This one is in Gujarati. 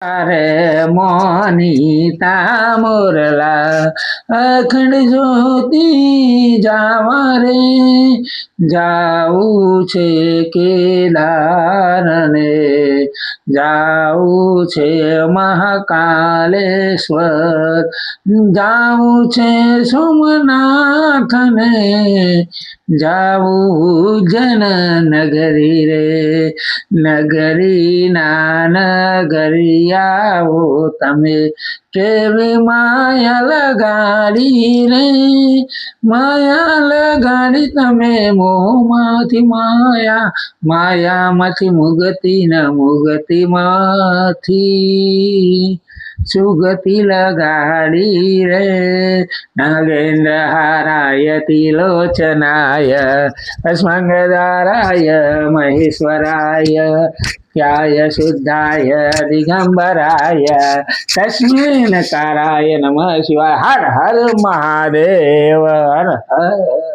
રે મોનિતા મોરલા અખંડ જ્યોતિ જાવા રે જાવું છે કેદારને જાવું છે મહાકાલેશ્વર જાવું છે સોમનાથને જાવું જન નગરી રે નગરી ના નગરિયાઓ તમે કેવી માયા લગાડી રે માયા લગાડી તમે મોહમાંથી માયામાંથી મુગતિ ન મુગતિમાંથી સુગતિ લગાડી રે નાગેન્દ્ર હારાય તિલોચનાય અસ્મંગદારાય મહેશ્વરાય ત્યાય શુદ્ધાય દિગંબરાય તસ્મિન કારાય નમઃ શિવાય હર હર મહાદેવ હર હર